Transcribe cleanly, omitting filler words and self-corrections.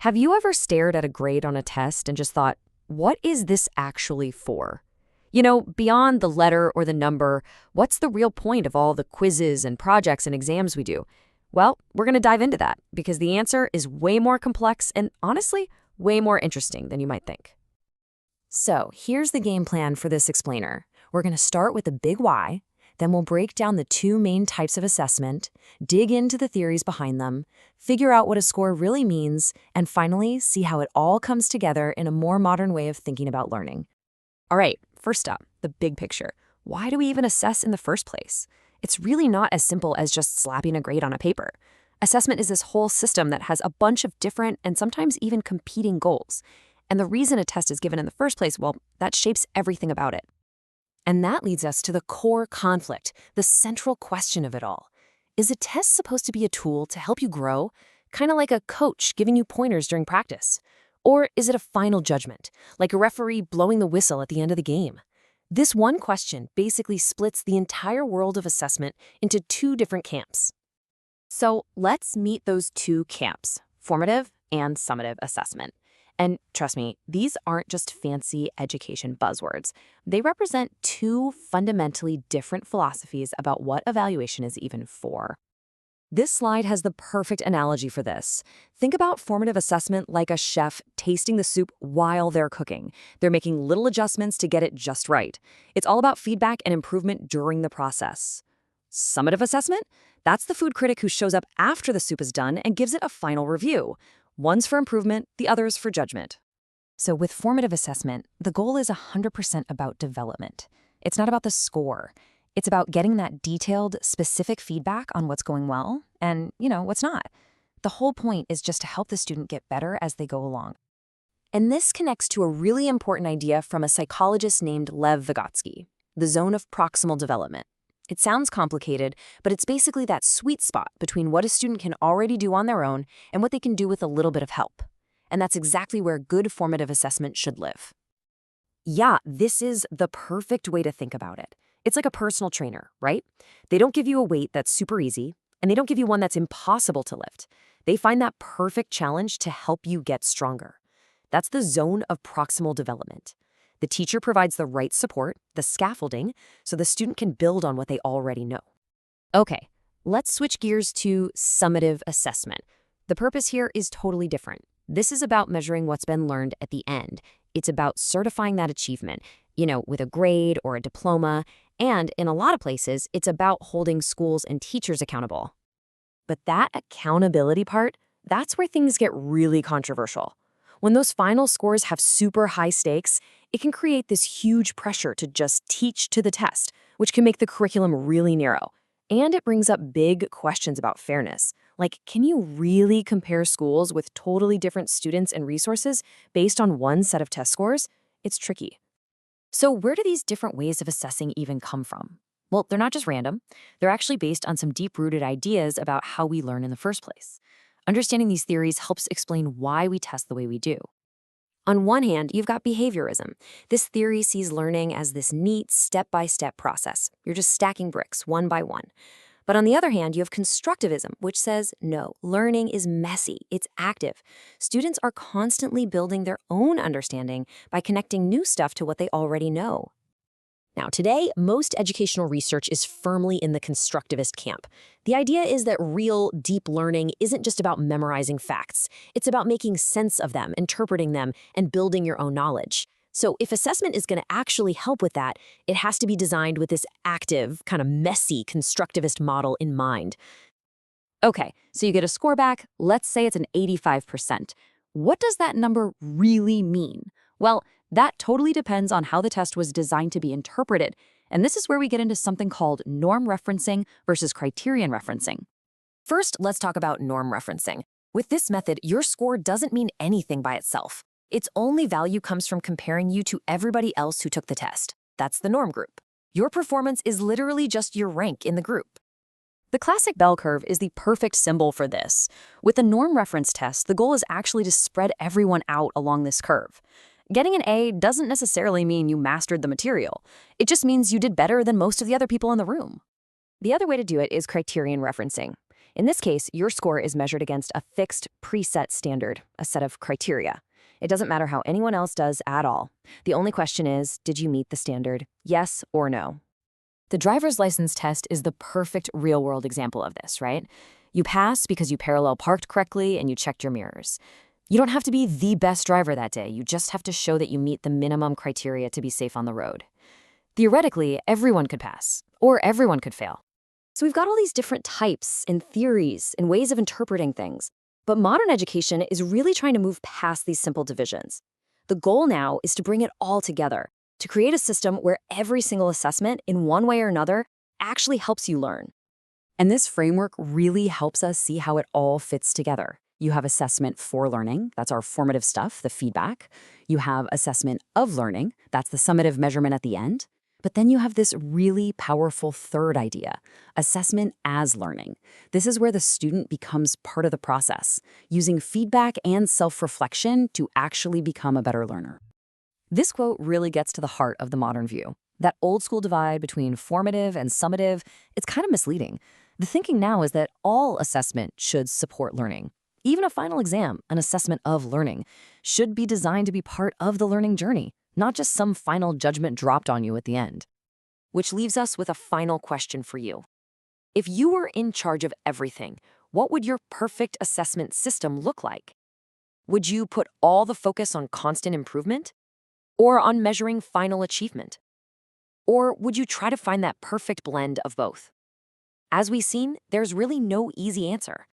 Have you ever stared at a grade on a test and just thought, what is this actually for? Beyond the letter or the number, what's the real point of all the quizzes and projects and exams we do? Well, we're going to dive into that because the answer is way more complex and honestly, way more interesting than you might think. So here's the game plan for this explainer. We're going to start with the big why, then we'll break down the two main types of assessment, dig into the theories behind them, figure out what a score really means, and finally see how it all comes together in a more modern way of thinking about learning. All right, first up, the big picture. Why do we even assess in the first place? It's really not as simple as just slapping a grade on a paper. Assessment is this whole system that has a bunch of different and sometimes even competing goals. And the reason a test is given in the first place, well, that shapes everything about it. And that leads us to the core conflict, the central question of it all. Is a test supposed to be a tool to help you grow, kind of like a coach giving you pointers during practice? Or is it a final judgment, like a referee blowing the whistle at the end of the game? This one question basically splits the entire world of assessment into two different camps. So let's meet those two camps, formative and summative assessment. And trust me, these aren't just fancy education buzzwords. They represent two fundamentally different philosophies about what evaluation is even for. This slide has the perfect analogy for this. Think about formative assessment like a chef tasting the soup while they're cooking. They're making little adjustments to get it just right. It's all about feedback and improvement during the process. Summative assessment? That's the food critic who shows up after the soup is done and gives it a final review. One's for improvement, the other's for judgment. So with formative assessment, the goal is 100% about development. It's not about the score. It's about getting that detailed, specific feedback on what's going well and, what's not. The whole point is just to help the student get better as they go along. And this connects to a really important idea from a psychologist named Lev Vygotsky, the zone of proximal development. It sounds complicated, but it's basically that sweet spot between what a student can already do on their own and what they can do with a little bit of help. And that's exactly where good formative assessment should live. Yeah, this is the perfect way to think about it. It's like a personal trainer, right? They don't give you a weight that's super easy, and they don't give you one that's impossible to lift. They find that perfect challenge to help you get stronger. That's the zone of proximal development. The teacher provides the right support, the scaffolding, so the student can build on what they already know. Okay, let's switch gears to summative assessment. The purpose here is totally different. This is about measuring what's been learned at the end. It's about certifying that achievement, with a grade or a diploma, and in a lot of places, it's about holding schools and teachers accountable. But that accountability part, that's where things get really controversial. When those final scores have super high stakes, it can create this huge pressure to just teach to the test, which can make the curriculum really narrow. And it brings up big questions about fairness. Like, can you really compare schools with totally different students and resources based on one set of test scores? It's tricky. So where do these different ways of assessing even come from? Well, they're not just random. They're actually based on some deep-rooted ideas about how we learn in the first place. Understanding these theories helps explain why we test the way we do. On one hand, you've got behaviorism. This theory sees learning as this neat, step-by-step process. You're just stacking bricks, one by one. But on the other hand, you have constructivism, which says, no, learning is messy, it's active. Students are constantly building their own understanding by connecting new stuff to what they already know. Now, today, most educational research is firmly in the constructivist camp. The idea is that real, deep learning isn't just about memorizing facts. It's about making sense of them, interpreting them, and building your own knowledge. So if assessment is going to actually help with that, it has to be designed with this active, kind of messy constructivist model in mind. Okay, so you get a score back. Let's say it's an 85%. What does that number really mean? Well, that totally depends on how the test was designed to be interpreted. And this is where we get into something called norm referencing versus criterion referencing. First, let's talk about norm referencing. With this method, your score doesn't mean anything by itself. Its only value comes from comparing you to everybody else who took the test. That's the norm group. Your performance is literally just your rank in the group. The classic bell curve is the perfect symbol for this. With the norm reference test, the goal is actually to spread everyone out along this curve. Getting an A doesn't necessarily mean you mastered the material. It just means you did better than most of the other people in the room. The other way to do it is criterion referencing. In this case, your score is measured against a fixed, preset standard, a set of criteria. It doesn't matter how anyone else does at all. The only question is, did you meet the standard? Yes or no? The driver's license test is the perfect real-world example of this, right? You pass because you parallel parked correctly and you checked your mirrors. You don't have to be the best driver that day. You just have to show that you meet the minimum criteria to be safe on the road. Theoretically, everyone could pass, or everyone could fail. So we've got all these different types and theories and ways of interpreting things. But modern education is really trying to move past these simple divisions. The goal now is to bring it all together, to create a system where every single assessment, in one way or another, actually helps you learn. And this framework really helps us see how it all fits together. You have assessment for learning, that's our formative stuff, the feedback. You have assessment of learning, that's the summative measurement at the end. But then you have this really powerful third idea, assessment as learning. This is where the student becomes part of the process, using feedback and self-reflection to actually become a better learner. This quote really gets to the heart of the modern view. That old school divide between formative and summative, it's kind of misleading. The thinking now is that all assessment should support learning. Even a final exam, an assessment of learning, should be designed to be part of the learning journey, not just some final judgment dropped on you at the end. Which leaves us with a final question for you. If you were in charge of everything, what would your perfect assessment system look like? Would you put all the focus on constant improvement? Or on measuring final achievement? Or would you try to find that perfect blend of both? As we've seen, there's really no easy answer.